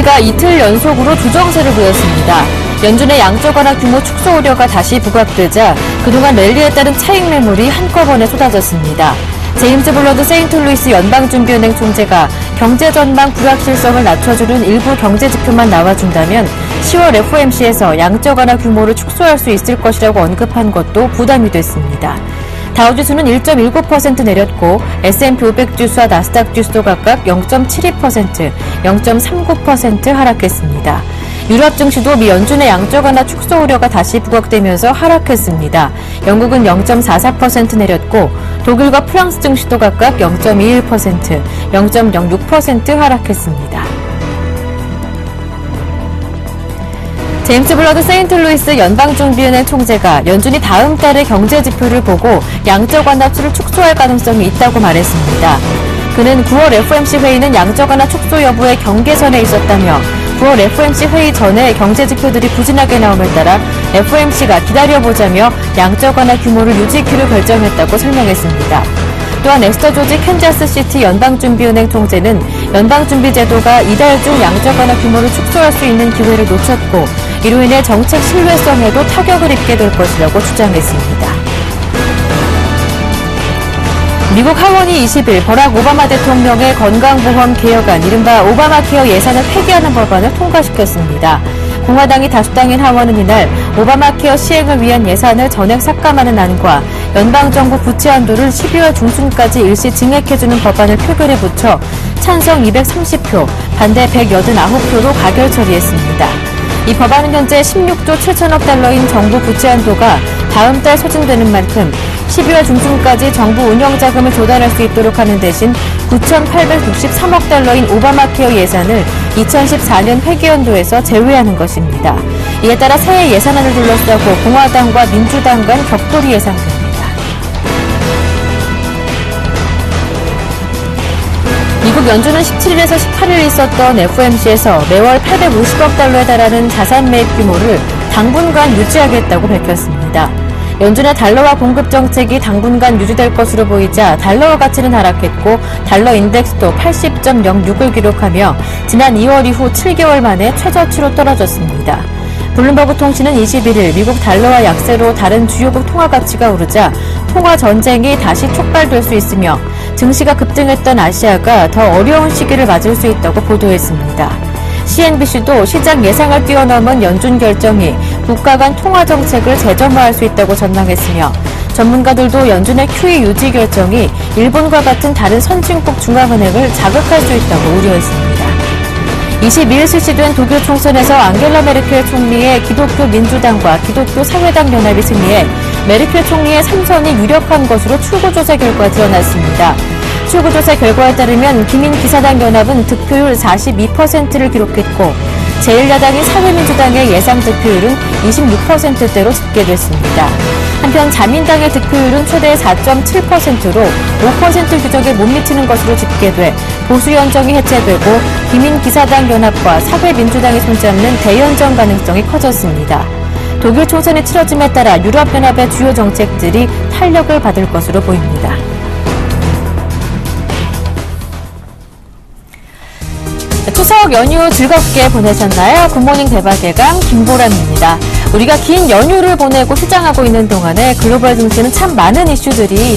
FOMC가 이틀 연속으로 조정세를 보였습니다. 연준의 양적 완화 규모 축소 우려가 다시 부각되자 그동안 랠리에 따른 차익 매물이 한꺼번에 쏟아졌습니다. 제임스 블러드 세인트루이스 연방준비은행 총재가 경제 전망 불확실성을 낮춰주는 일부 경제 지표만 나와준다면 10월 FOMC에서 양적 완화 규모를 축소할 수 있을 것이라고 언급한 것도 부담이 됐습니다. 다우지수는 1.19% 내렸고 S&P 500 지수와 나스닥 지수도 각각 0.72%, 0.39% 하락했습니다. 유럽 증시도 미 연준의 양적 완화 축소 우려가 다시 부각되면서 하락했습니다. 영국은 0.44% 내렸고 독일과 프랑스 증시도 각각 0.21%, 0.06% 하락했습니다. 제임스 블러드 세인트루이스 연방준비은행 총재가 연준이 다음 달의 경제 지표를 보고 양적 완화율을 축소할 가능성이 있다고 말했습니다. 그는 9월 FOMC 회의는 양적 완화 축소 여부의 경계선에 있었다며 9월 FOMC 회의 전에 경제 지표들이 부진하게 나옴에 따라 FOMC가 기다려보자며 양적 완화 규모를 유지키로 결정했다고 설명했습니다. 또한 에스터 조지 캔자스시티 연방준비은행 총재는 연방준비제도가 이달 중 양적 완화 규모를 축소할 수 있는 기회를 놓쳤고 이로 인해 정책 신뢰성에도 타격을 입게 될 것이라고 주장했습니다. 미국 하원이 20일 버락 오바마 대통령의 건강보험 개혁안 이른바 오바마 케어 예산을 폐기하는 법안을 통과시켰습니다. 공화당이 다수당인 하원은 이날 오바마 케어 시행을 위한 예산을 전액 삭감하는 안과 연방정부 부채 한도를 12월 중순까지 일시 증액해주는 법안을 표결에 붙여 찬성 230표, 반대 189표로 가결 처리했습니다. 이 법안은 현재 16조 7천억 달러인 정부 부채 한도가 다음 달 소진되는 만큼 12월 중순까지 정부 운영자금을 조달할 수 있도록 하는 대신 9,863억 달러인 오바마 케어 예산을 2014년 회계연도에서 제외하는 것입니다. 이에 따라 새해 예산안을 둘러싸고 공화당과 민주당 간 격돌이 예상됩니다. 미국 연준은 17일에서 18일 있었던 FOMC에서 매월 850억 달러에 달하는 자산 매입 규모를 당분간 유지하겠다고 밝혔습니다. 연준의 달러화 공급 정책이 당분간 유지될 것으로 보이자 달러 가치는 하락했고 달러 인덱스도 80.06을 기록하며 지난 2월 이후 7개월 만에 최저치로 떨어졌습니다. 블룸버그 통신은 21일 미국 달러화 약세로 다른 주요국 통화 가치가 오르자 통화 전쟁이 다시 촉발될 수 있으며 증시가 급등했던 아시아가 더 어려운 시기를 맞을 수 있다고 보도했습니다. CNBC도 시장 예상을 뛰어넘은 연준 결정이 국가 간 통화 정책을 재점화할 수 있다고 전망했으며 전문가들도 연준의 QE 유지 결정이 일본과 같은 다른 선진국 중앙은행을 자극할 수 있다고 우려했습니다. 22일 실시된 독일 총선에서 앙겔라 메르켈 총리의 기독교 민주당과 기독교 사회당 연합이 승리해 메르켈 총리의 3선이 유력한 것으로 출구조사 결과 드러났습니다. 출구조사 결과에 따르면 기민기사당 연합은 득표율 42%를 기록했고 제1야당인 사회민주당의 예상 득표율은 26%대로 집계됐습니다. 한편 자민당의 득표율은 최대 4.7%로 5% 규정에 못 미치는 것으로 집계돼 보수연정이 해체되고 기민기사당 연합과 사회민주당이 손잡는 대연정 가능성이 커졌습니다. 독일 총선이 치러짐에 따라 유럽연합의 주요 정책들이 탄력을 받을 것으로 보입니다. 추석 연휴 즐겁게 보내셨나요? 굿모닝 대박예감 김보람입니다. 우리가 긴 연휴를 보내고 휴장하고 있는 동안에 글로벌 증시는 참 많은 이슈들이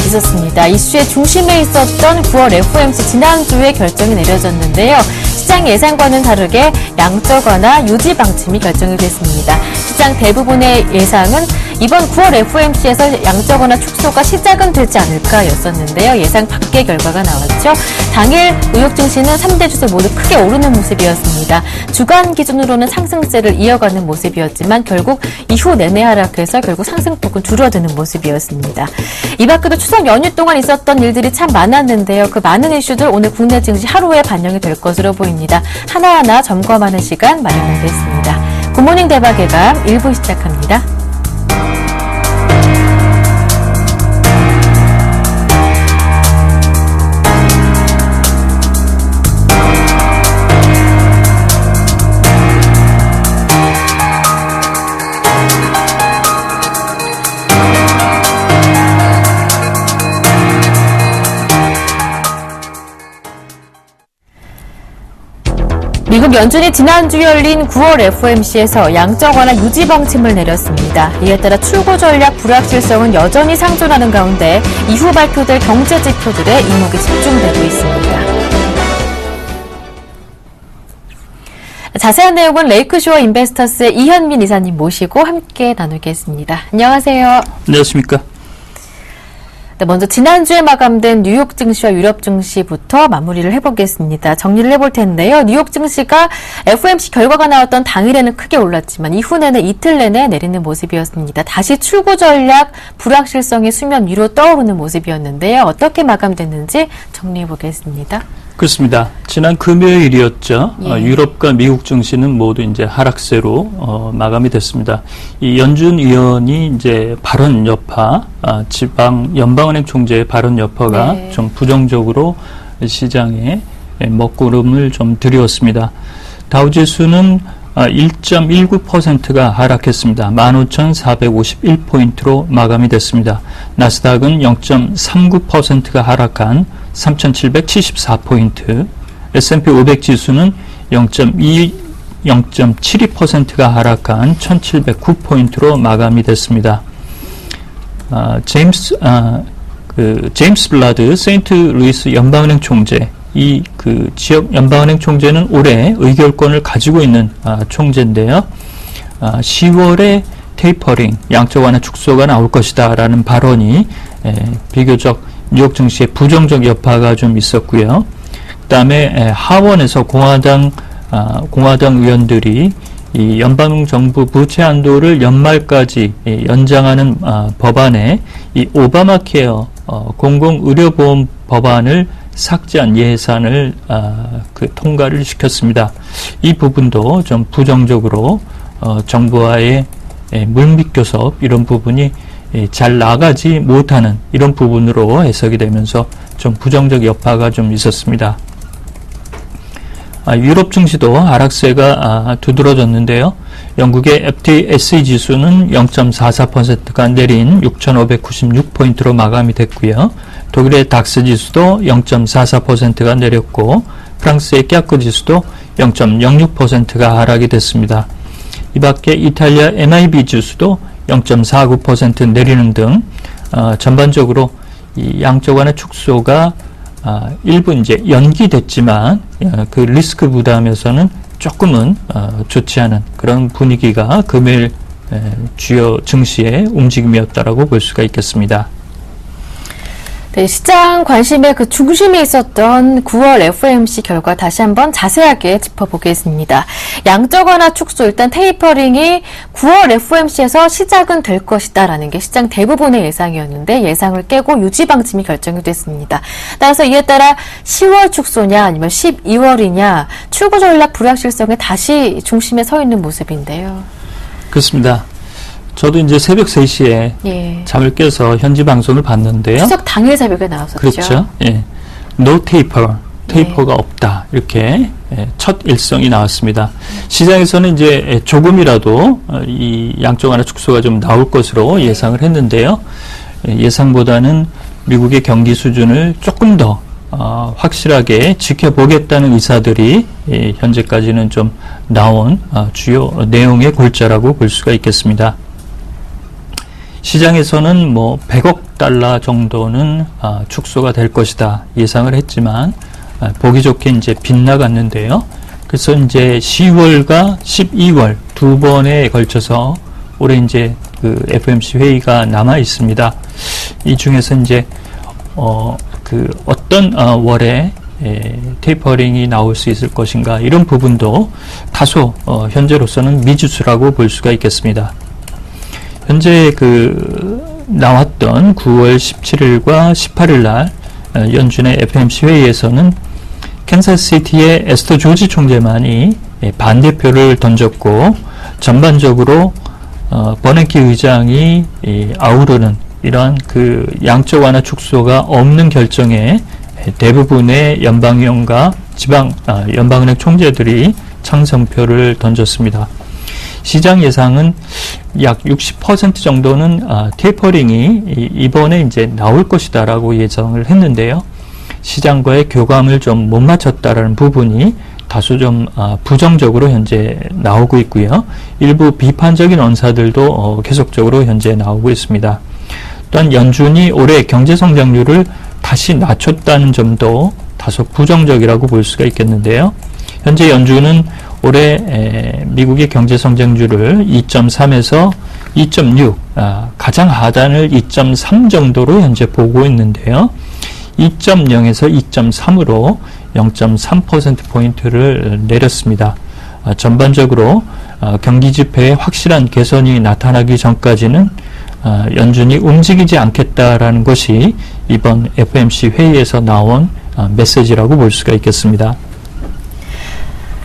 있었습니다. 이슈의 중심에 있었던 9월 FOMC 지난주에 결정이 내려졌는데요. 시장 예상과는 다르게 양적 완화 유지 방침이 결정이 됐습니다. 시장 대부분의 예상은 이번 9월 FOMC에서 양적 완화 축소가 시작은 되지 않을까였었는데요. 예상 밖의 결과가 나왔죠. 당일 의혹 증시는 3대 주세 모두 크게 오르는 모습이었습니다. 주간 기준으로는 상승세를 이어가는 모습이었지만 결국 이후 내내 하락해서 결국 상승폭은 줄어드는 모습이었습니다. 이 밖에도 추석 연휴 동안 있었던 일들이 참 많았는데요. 그 많은 이슈들 오늘 국내 증시 하루에 반영이 될 것으로 보입니다. 하나하나 점검하는 시간 마련하겠습니다. 굿모닝 대박예감 1부 시작합니다. 미국 연준이 지난주 열린 9월 FOMC에서 양적 완화 유지 방침을 내렸습니다. 이에 따라 출구 전략 불확실성은 여전히 상존하는 가운데 이후 발표될 경제 지표들에 이목이 집중되고 있습니다. 자세한 내용은 레이크쇼어 인베스터스의 이현민 이사님 모시고 함께 나누겠습니다. 안녕하세요. 안녕하십니까. 네, 먼저 지난주에 마감된 뉴욕 증시와 유럽 증시부터 마무리를 해보겠습니다. 정리를 해볼 텐데요. 뉴욕 증시가 FOMC 결과가 나왔던 당일에는 크게 올랐지만 이후 내내 이틀 내내 내리는 모습이었습니다. 다시 출구 전략 불확실성이 수면 위로 떠오르는 모습이었는데요. 어떻게 마감됐는지 정리해보겠습니다. 그렇습니다. 지난 금요일이었죠. 예. 유럽과 미국 증시는 모두 이제 하락세로 마감이 됐습니다. 이 연준 위원이 이제 발언 여파, 지방 연방은행 총재의 발언 여파가 네. 좀 부정적으로 시장에 먹구름을 좀 들이웠습니다. 다우지수는 1.19%가 하락했습니다. 15,451포인트로 마감이 됐습니다. 나스닥은 0.39%가 하락한 3,774포인트, S&P 500 지수는 0.72%가 하락한 1,709포인트로 마감이 됐습니다. 제임스 블라드 세인트 루이스 연방은행 총재, 이 지역 연방은행 총재는 올해 의결권을 가지고 있는 총재인데요. 10월에 테이퍼링, 양적 완화 축소가 나올 것이다라는 발언이 비교적 뉴욕 증시에 부정적 여파가 좀 있었고요. 그다음에 하원에서 공화당 의원들이 이 연방정부 부채 한도를 연말까지 연장하는 법안에 이 오바마 케어 공공의료보험 법안을 삭제한 예산을 통과를 시켰습니다. 이 부분도 좀 부정적으로 정부와의 물밑 교섭 이런 부분이 잘 나가지 못하는 이런 부분으로 해석이 되면서 좀 부정적 여파가 좀 있었습니다. 유럽 증시도 하락세가 두드러졌는데요. 영국의 FTSE 지수는 0.44%가 내린 6,596포인트로 마감이 됐고요. 독일의 닥스 지수도 0.44%가 내렸고 프랑스의 캬크 지수도 0.06%가 하락이 됐습니다. 이 밖에 이탈리아 MIB 지수도 0.49% 내리는 등 전반적으로 이 양적 완화 축소가 일부 이제 연기됐지만 그 리스크 부담에서는 조금은 좋지 않은 그런 분위기가 금요일 주요 증시의 움직임이었다라고 볼 수가 있겠습니다. 네, 시장 관심의 그 중심에 있었던 9월 FOMC 결과 다시 한번 자세하게 짚어보겠습니다. 양적 완화 축소, 일단 테이퍼링이 9월 FOMC에서 시작은 될 것이다라는 게 시장 대부분의 예상이었는데 예상을 깨고 유지 방침이 결정이 됐습니다. 따라서 이에 따라 10월 축소냐 아니면 12월이냐 출구 전략 불확실성에 다시 중심에 서 있는 모습인데요. 그렇습니다. 저도 이제 새벽 3시에 예. 잠을 깨서 현지 방송을 봤는데요. 추석 당일 새벽에 나왔었죠. 그렇죠. 예. No taper, 테이퍼가 없다. 이렇게 첫 일성이 나왔습니다. 시장에서는 이제 조금이라도 이 양적 완화 축소가 좀 나올 것으로 예상을 했는데요. 예상보다는 미국의 경기 수준을 조금 더 확실하게 지켜보겠다는 의사들이 현재까지는 좀 나온 주요 내용의 골자라고 볼 수가 있겠습니다. 시장에서는 뭐 100억 달러 정도는 축소가 될 것이다 예상을 했지만 보기 좋게 이제 빗나갔는데요. 그래서 이제 10월과 12월 두 번에 걸쳐서 올해 이제 그 FOMC 회의가 남아 있습니다. 이 중에서 이제 어떤 월에 테이퍼링이 나올 수 있을 것인가 이런 부분도 다소 현재로서는 미지수라고 볼 수가 있겠습니다. 현재 나왔던 9월 17일과 18일 날 연준의 FOMC 회의에서는 캔자스시티의 에스터 조지 총재만이 반대표를 던졌고 전반적으로 버냉키 의장이 아우르는 이러한 양적 완화 축소가 없는 결정에 대부분의 연방위원과 지방 연방은행 총재들이 찬성표를 던졌습니다. 시장 예상은 약 60% 정도는 테이퍼링이 이번에 이제 나올 것이다라고 예상을 했는데요. 시장과의 교감을 좀 못 맞췄다라는 부분이 다소 좀 부정적으로 현재 나오고 있고요. 일부 비판적인 언사들도 계속적으로 현재 나오고 있습니다. 또한 연준이 올해 경제 성장률을 다시 낮췄다는 점도 다소 부정적이라고 볼 수가 있겠는데요. 현재 연준은 올해 미국의 경제 성장률을 2.3에서 2.6, 가장 하단을 2.3 정도로 현재 보고 있는데요. 2.0에서 2.3으로 0.3%포인트를 내렸습니다. 전반적으로 경기 지표에 확실한 개선이 나타나기 전까지는 연준이 움직이지 않겠다라는 것이 이번 FOMC 회의에서 나온 메시지라고 볼 수가 있겠습니다.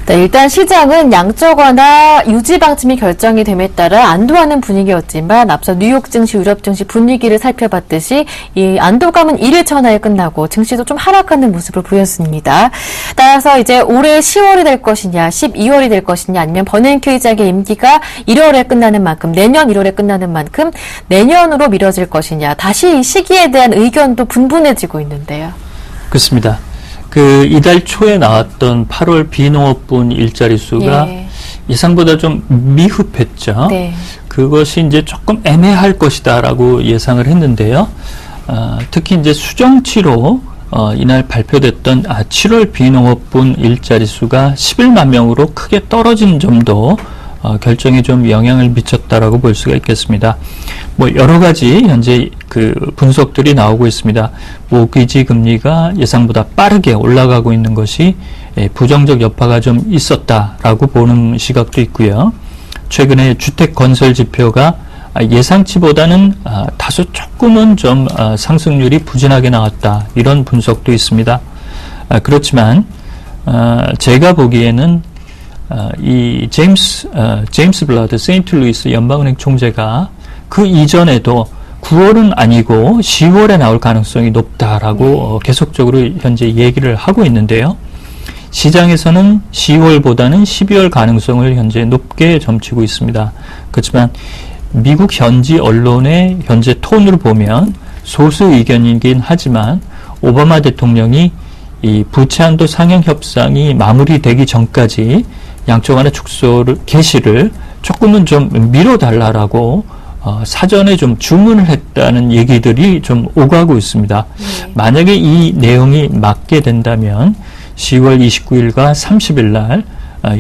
네, 일단 시장은 양적 완화 유지 방침이 결정이 됨에 따라 안도하는 분위기였지만 앞서 뉴욕 증시, 유럽 증시 분위기를 살펴봤듯이 이 안도감은 1일 전화에 끝나고 증시도 좀 하락하는 모습을 보였습니다. 따라서 이제 올해 10월이 될 것이냐, 12월이 될 것이냐, 아니면 버냉키 의장의 임기가 1월에 끝나는 만큼, 내년 1월에 끝나는 만큼 내년으로 미뤄질 것이냐, 다시 이 시기에 대한 의견도 분분해지고 있는데요. 그렇습니다. 이달 초에 나왔던 8월 비농업분 일자리 수가 예상보다 좀 미흡했죠. 네. 그것이 이제 조금 애매할 것이다라고 예상을 했는데요. 특히 이제 수정치로 이날 발표됐던 7월 비농업분 일자리 수가 11만 명으로 크게 떨어진 점도 결정에 좀 영향을 미쳤다라고 볼 수가 있겠습니다. 뭐 여러 가지 현재 그 분석들이 나오고 있습니다. 모기지 금리가 예상보다 빠르게 올라가고 있는 것이 부정적 여파가 좀 있었다라고 보는 시각도 있고요. 최근에 주택 건설 지표가 예상치보다는 다소 조금은 좀 상승률이 부진하게 나왔다, 이런 분석도 있습니다. 그렇지만 제가 보기에는 이 제임스 블라드 세인트루이스 연방은행 총재가 그 이전에도 9월은 아니고 10월에 나올 가능성이 높다라고 계속적으로 현재 얘기를 하고 있는데요. 시장에서는 10월보다는 12월 가능성을 현재 높게 점치고 있습니다. 그렇지만 미국 현지 언론의 현재 톤을 보면 소수 의견이긴 하지만 오바마 대통령이 이 부채 한도 상향 협상이 마무리되기 전까지 양적 완화 축소를 개시를 조금은 좀 미뤄달라라고 사전에 좀 주문을 했다는 얘기들이 좀 오가고 있습니다. 만약에 이 내용이 맞게 된다면 10월 29일과 30일 날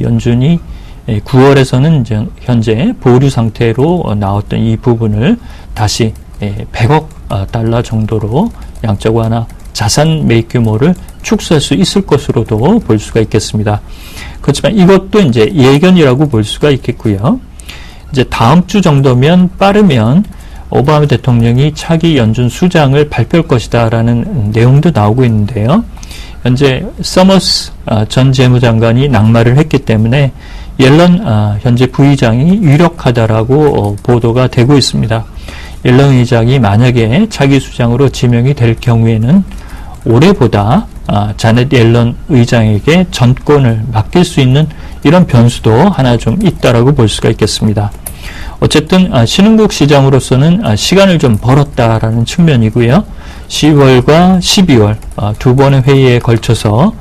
연준이 9월에서는 이제 현재 보류 상태로 나왔던 이 부분을 다시 100억 달러 정도로 양적 완화 자산 매입 규모를 축소할 수 있을 것으로도 볼 수가 있겠습니다. 그렇지만 이것도 이제 예견이라고 볼 수가 있겠고요. 이제 다음 주 정도면 빠르면 오바마 대통령이 차기 연준 수장을 발표할 것이다라는 내용도 나오고 있는데요. 현재 서머스 전 재무장관이 낙마를 했기 때문에 옐런 현재 부의장이 유력하다라고 보도가 되고 있습니다. 옐런 의장이 만약에 차기 수장으로 지명이 될 경우에는 올해보다 자넷 옐런 의장에게 전권을 맡길 수 있는 이런 변수도 하나 좀 있다라고 볼 수가 있겠습니다. 어쨌든 신흥국 시장으로서는 시간을 좀 벌었다라는 측면이고요. 10월과 12월 두 번의 회의에 걸쳐서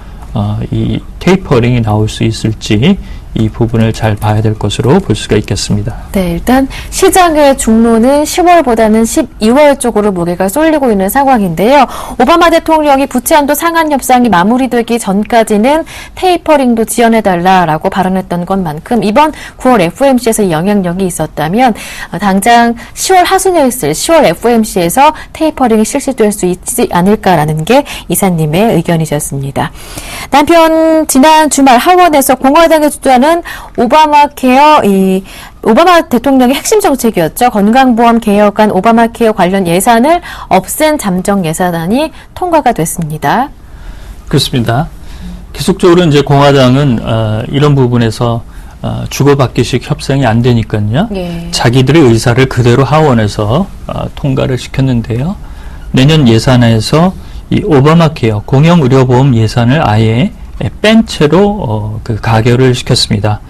이 테이퍼링이 나올 수 있을지 이 부분을 잘 봐야 될 것으로 볼 수가 있겠습니다. 네, 일단 시장의 중로는 10월보다는 12월 쪽으로 무게가 쏠리고 있는 상황인데요. 오바마 대통령이 부채 한도 상한 협상이 마무리되기 전까지는 테이퍼링도 지연해달라라고 발언했던 것만큼 이번 9월 FOMC에서 영향력이 있었다면 당장 10월 하순에 있을 10월 FOMC에서 테이퍼링이 실시될 수 있지 않을까라는 게 이사님의 의견이셨습니다. 한편 지난 주말 하원에서 공화당이 주도하는 오바마 케어, 오바마 대통령의 핵심 정책이었죠. 건강보험 개혁안 오바마 케어 관련 예산을 없앤 잠정 예산안이 통과가 됐습니다. 그렇습니다. 계속적으로 이제 공화당은 이런 부분에서 주고받기식 협상이 안 되니까요. 자기들의 의사를 그대로 하원에서 통과를 시켰는데요. 내년 예산에서 이 오바마 케어 공영의료보험 예산을 아예 뺀 채로 그 가결을 시켰습니다.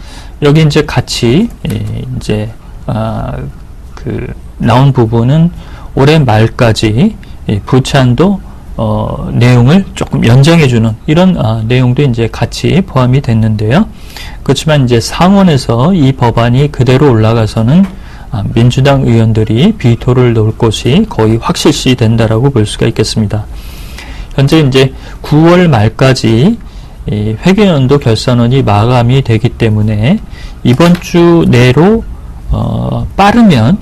여기 이제 같이 이제 그 나온 부분은 올해 말까지 부채 한도 내용을 조금 연장해주는 이런 내용도 이제 같이 포함이 됐는데요. 그렇지만 이제 상원에서 이 법안이 그대로 올라가서는 민주당 의원들이 비토를 놓을 것이 거의 확실시 된다라고 볼 수가 있겠습니다. 현재 이제 9월 말까지 이 회계연도 결산원이 마감이 되기 때문에 이번 주 내로 빠르면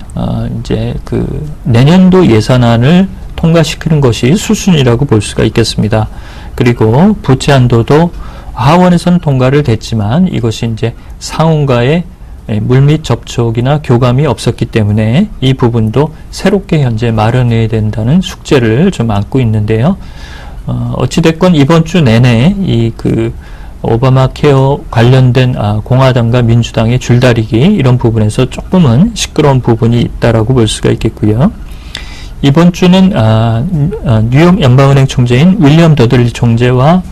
이제 그 내년도 예산안을 통과시키는 것이 수순이라고 볼 수가 있겠습니다. 그리고 부채 한도도 하원에서는 통과를 됐지만 이것이 이제 상원과의 물밑 접촉이나 교감이 없었기 때문에 이 부분도 새롭게 현재 마련해야 된다는 숙제를 좀 안고 있는데요. 어찌됐건 이번 주 내내 이 그 오바마 케어 관련된 공화당과 민주당의 줄다리기 이런 부분에서 조금은 시끄러운 부분이 있다라고 볼 수가 있겠고요. 이번 주는 뉴욕 연방은행 총재인 윌리엄 더들리 총재와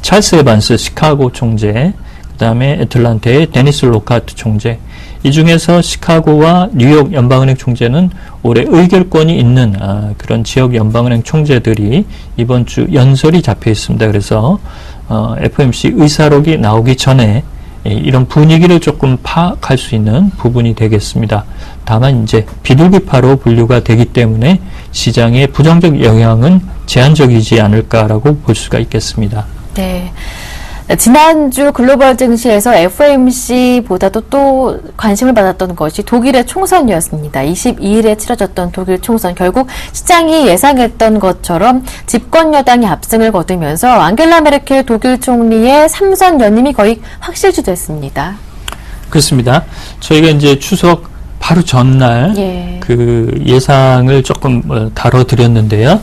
찰스 에반스 시카고 총재, 그 다음에 애틀란타의 데니스 로카트 총재, 이 중에서 시카고와 뉴욕 연방은행 총재는 올해 의결권이 있는 그런 지역 연방은행 총재들이 이번 주 연설이 잡혀 있습니다. 그래서 FOMC 의사록이 나오기 전에 이런 분위기를 조금 파악할 수 있는 부분이 되겠습니다. 다만 이제 비둘기파로 분류가 되기 때문에 시장의 부정적 영향은 제한적이지 않을까라고 볼 수가 있겠습니다. 네. 지난주 글로벌 증시에서 FOMC보다도 또 관심을 받았던 것이 독일의 총선이었습니다. 22일에 치러졌던 독일 총선, 결국 시장이 예상했던 것처럼 집권 여당이 압승을 거두면서 앙겔라 메르켈 독일 총리의 3선 연임이 거의 확실시됐습니다. 그렇습니다. 저희가 이제 추석 바로 전날 그 예상을 조금 다뤄드렸는데요.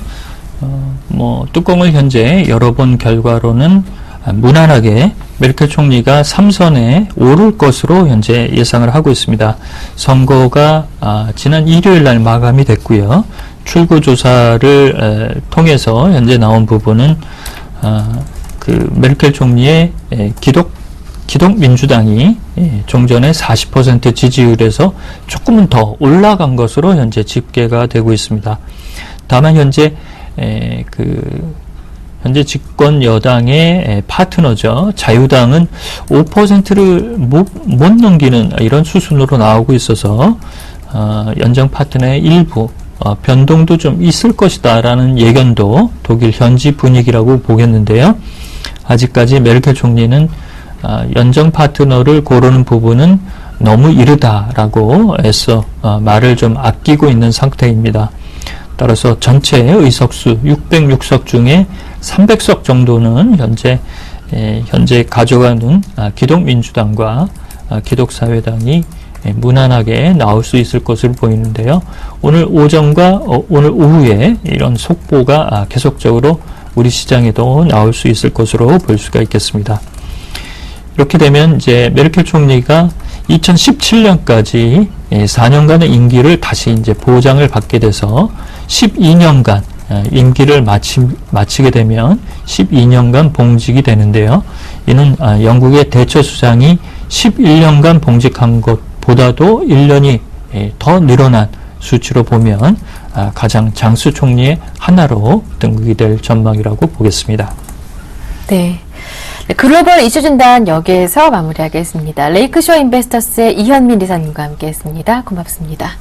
뚜껑을 현재 열어본 결과로는 무난하게 메르켈 총리가 3선에 오를 것으로 현재 예상을 하고 있습니다. 선거가 지난 일요일 날 마감이 됐고요. 출구조사를 통해서 현재 나온 부분은 그 메르켈 총리의 기독민주당이 종전의 40% 지지율에서 조금은 더 올라간 것으로 현재 집계가 되고 있습니다. 다만 현재 현재 집권 여당의 파트너죠. 자유당은 5%를 못 넘기는 이런 수순으로 나오고 있어서 연정 파트너의 일부 변동도 좀 있을 것이다라는 예견도 독일 현지 분위기라고 보겠는데요. 아직까지 메르켈 총리는 연정 파트너를 고르는 부분은 너무 이르다라고 해서 말을 좀 아끼고 있는 상태입니다. 따라서 전체 의석수 606석 중에 300석 정도는 현재 가져가는 기독민주당과 기독사회당이 무난하게 나올 수 있을 것으로 보이는데요. 오늘 오전과 오늘 오후에 이런 속보가 계속적으로 우리 시장에도 나올 수 있을 것으로 볼 수가 있겠습니다. 이렇게 되면 이제 메르켈 총리가 2017년까지 4년간의 임기를 다시 이제 보장을 받게 돼서 12년간 임기를 마치게 되면 12년간 봉직이 되는데요. 이는 영국의 대처 수장이 11년간 봉직한 것보다도 1년이 더 늘어난 수치로 보면 가장 장수 총리의 하나로 등극이 될 전망이라고 보겠습니다. 네. 글로벌 이슈 진단 여기에서 마무리하겠습니다. 레이크쇼 인베스터스의 이현민 이사님과 함께했습니다. 고맙습니다.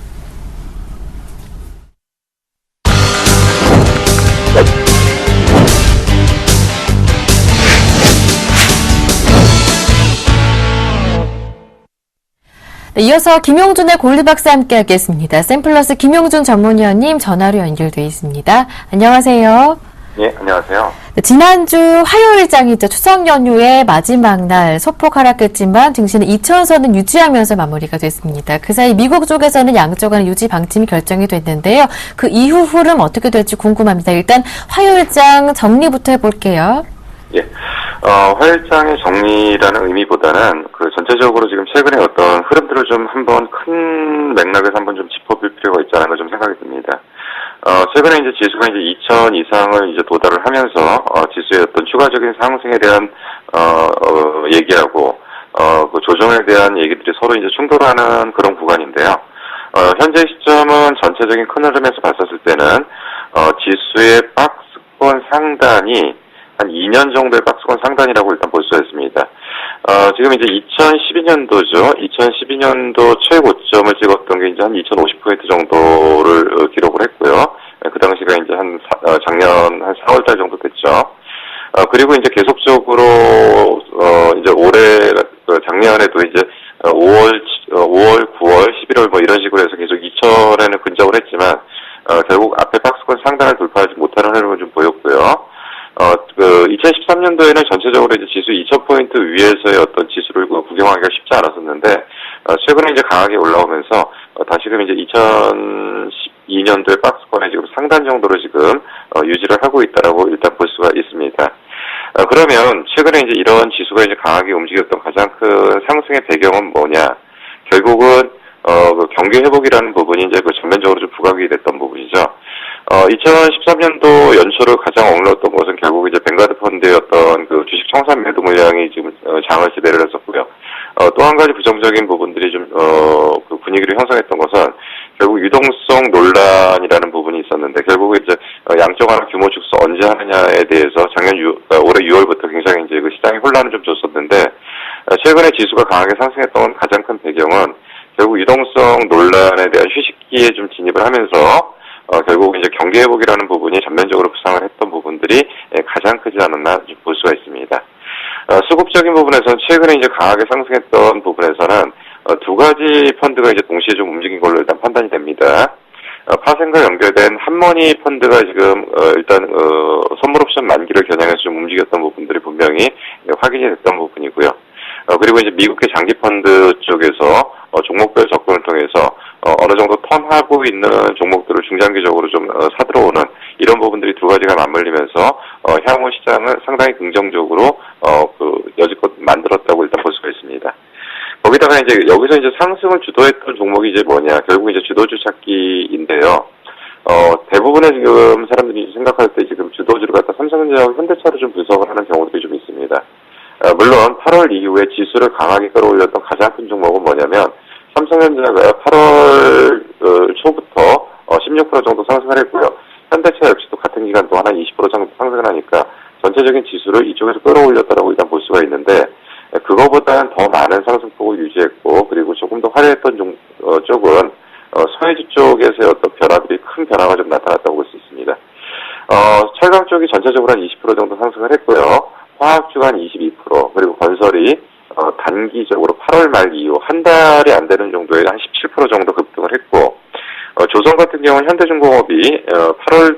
네, 이어서 김용준의 골드박스 함께하겠습니다. 샘플러스 김용준 전문위원님 전화로 연결되어 있습니다. 안녕하세요. 예, 안녕하세요. 네, 지난주 화요일장이죠. 추석 연휴의 마지막 날 소폭 하락했지만 증시는 2천선은 유지하면서 마무리가 됐습니다. 그 사이 미국 쪽에서는 양적 간의 유지 방침이 결정이 됐는데요. 그 이후 흐름 어떻게 될지 궁금합니다. 일단 화요일장 정리부터 해볼게요. 예, 화요일장의 정리라는 의미보다는 그 전체적으로 지금 최근에 어떤 흐름들을 좀 한번 큰 맥락에서 한번 좀 짚어볼 필요가 있지 않을까 좀 생각이 듭니다. 최근에 이제 지수가 이제 2,000 이상을 이제 도달을 하면서, 지수의 어떤 추가적인 상승에 대한, 얘기하고, 그 조정에 대한 얘기들이 서로 이제 충돌하는 그런 구간인데요. 현재 시점은 전체적인 큰 흐름에서 봤었을 때는, 지수의 박스권 상단이 한 2년 정도의 박스권 상단이라고 일단 볼 수가 있습니다. 지금 이제 2012년도죠. 2012년도 최고점을 찍었던 게 이제 한 2050% 정도를 기록을 했고요. 그 당시가 이제 작년 한 4월달 정도 됐죠. 그리고 이제 계속적으로, 이제 올해, 작년에도 이제 5월, 9월, 11월 뭐 이런 식으로 해서 계속 2천에는 근접을 했지만, 결국 앞에 박스권 상단을 돌파하지 못하는 흐름을 좀 보였고요. 2013년도에는 전체적으로 이제 지수 2000포인트 위에서의 어떤 지수를 구경하기가 쉽지 않았었는데, 최근에 이제 강하게 올라오면서, 다시금 이제 2012년도의 박스권에 지금 상단 정도로 지금, 유지를 하고 있다라고 일단 볼 수가 있습니다. 그러면 최근에 이제 이런 지수가 이제 강하게 움직였던 가장 큰 상승의 배경은 뭐냐? 결국은, 경기 회복이라는 부분이 이제 전면적으로 좀 부각이 됐던 부분이죠. 2013년도 연초를 가장 억눌렀던 것은 결국 이제 뱅가드 펀드의 어떤 그 주식 청산 매도 물량이 지금 장을 지배를 했었고요. 또 한 가지 부정적인 부분들이 좀 그 분위기를 형성했던 것은 결국 유동성 논란이라는 부분이 있었는데 결국 이제 양적 완화 규모 축소 언제 하느냐에 대해서 올해 6월부터 굉장히 이제 그 시장에 혼란을 좀 줬었는데 최근에 지수가 강하게 상승했던 가장 큰 배경은 결국 유동성 논란에 대한 휴식기에 좀 진입을 하면서 결국 이제 경기 회복이라는 부분이 전면적으로 부상을 했던 부분들이 가장 크지 않았나 볼 수가 있습니다. 수급적인 부분에서는 최근에 이제 강하게 상승했던 부분에서는 두 가지 펀드가 이제 동시에 좀 움직인 걸로 일단 판단이 됩니다. 파생과 연결된 한머니 펀드가 지금 일단 선물 옵션 만기를 겨냥해서 좀 움직였던 부분들이 분명히 확인이 됐던 부분이고요. 그리고 이제 미국의 장기 펀드 쪽에서 종목별 접근을 통해서 어느 정도 턴하고 있는 종목들을 중장기적으로 좀 사들어오는 이런 부분들이 두 가지가 맞물리면서 향후 시장을 상당히 긍정적으로 여지껏 만들었다고 일단 볼 수가 있습니다. 거기다가 이제 여기서 이제 상승을 주도했던 종목이 이제 뭐냐 결국 이제 주도주 찾기인데요. 대부분의 지금 사람들이 생각할 때 지금 주도주를 갖다 삼성전자하고 현대차로 좀 분석을 하는 경우들이 좀 있습니다. 물론 8월 이후에 지수를 강하게 끌어올렸던 가장 큰 종목은 뭐냐면 삼성전자가 8월 초부터 16% 정도 상승을 했고요. 현대차 역시도 같은 기간 동안 한 20% 정도 상승을 하니까 전체적인 지수를 이쪽에서 끌어올렸다라고 일단 볼 수가 있는데 그거보다는 더 많은 상승폭을 유지했고 그리고 조금 더 화려했던 쪽은 서해주 쪽에서의 어떤 변화들이 큰 변화가 좀 나타났다고 볼 수 있습니다. 철강 쪽이 전체적으로 한 20% 정도 상승을 했고요. 화학주가 한 22% 그리고 건설이 단기적으로 8월 말 이후 한 달이 안 되는 정도에 한 17% 정도 급등을 했고 조선 같은 경우는 현대중공업이 8월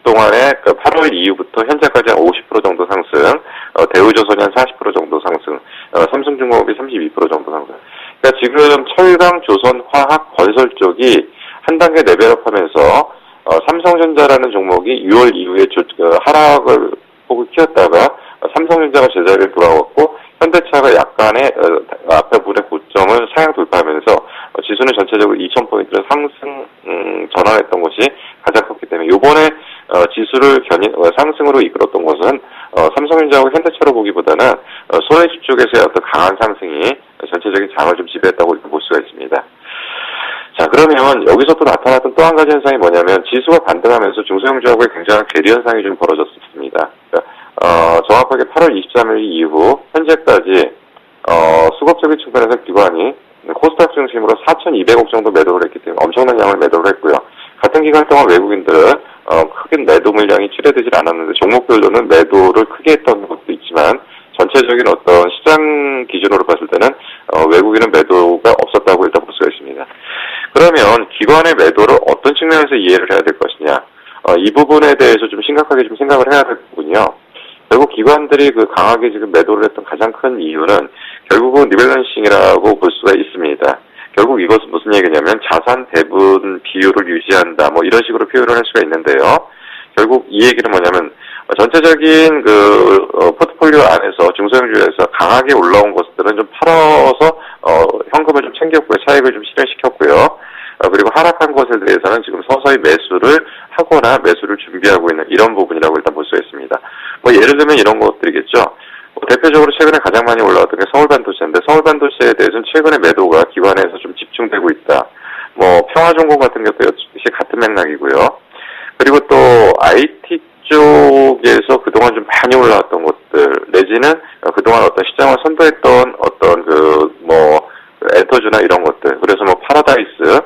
동안에 8월 이후부터 현재까지 한 50% 정도 상승, 대우조선이 한 40% 정도 상승, 삼성중공업이 32% 정도 상승. 그러니까 지금 철강, 조선, 화학, 건설 쪽이 한 단계 레벨업하면서 삼성전자라는 종목이 6월 이후에 하락을 폭을 키웠다가 삼성전자가 제자리에 돌아왔고 현대차가 약간의 앞에 부분의 고점을 상향 돌파하면서 지수는 전체적으로 2000포인트를 상승 전환했던 것이 가장 컸기 때문에 이번에 지수를 상승으로 이끌었던 것은 삼성전자하고 현대차로 보기보다는 소외주 쪽에서의 어떤 강한 상승이 전체적인 장을 좀 지배했다고 볼 수가 있습니다. 자, 그러면 여기서 또 나타났던 또 한 가지 현상이 뭐냐면 지수가 반등하면서 중소형주하고의 굉장한 괴리 현상이 좀 벌어졌습니다. 정확하게 8월 23일 이후 현재까지 수급적인 측면에서 기관이 코스닥 중심으로 4,200억 정도 매도를 했기 때문에 엄청난 양을 매도를 했고요. 같은 기간 동안 외국인들은 크게 매도 물량이 출해되질 않았는데 종목별로는 매도를 크게 했던 것도 있지만 전체적인 어떤 시장 기준으로 봤을 때는 외국인은 매도가 없었다고 일단 볼 수가 있습니다. 그러면 기관의 매도를 어떤 측면에서 이해를 해야 될 것이냐? 이 부분에 대해서 좀 심각하게 좀 생각을 해야 될 거군요. 결국 기관들이 강하게 지금 매도를 했던 가장 큰 이유는 결국은 리밸런싱이라고 볼 수가 있습니다. 결국 이것은 무슨 얘기냐면 자산 배분 비율을 유지한다 뭐 이런 식으로 표현을 할 수가 있는데요. 결국 이 얘기는 뭐냐면 전체적인 포트폴리오 안에서 중소형주에서 강하게 올라온 것들은 좀 팔아서 현금을 좀 챙겼고요. 차익을 좀 실현시켰고요. 그리고 하락한 것에 대해서는 지금 서서히 매수를 하거나 매수를 준비하고 있는 이런 부분이라고 일단 볼 수가 있습니다. 뭐 예를 들면 이런 것들이겠죠. 대표적으로 최근에 가장 많이 올라왔던 게 서울반도체인데 서울반도체에 대해서는 최근에 매도가 기관에서 좀 집중되고 있다. 뭐 평화종공 같은 것도 역시 같은 맥락이고요. 그리고 또 IT 쪽에서 많이 올라왔던 것들, 내지는 그동안 어떤 시장을 선도했던 어떤 엔터주나 이런 것들, 그래서 뭐 파라다이스,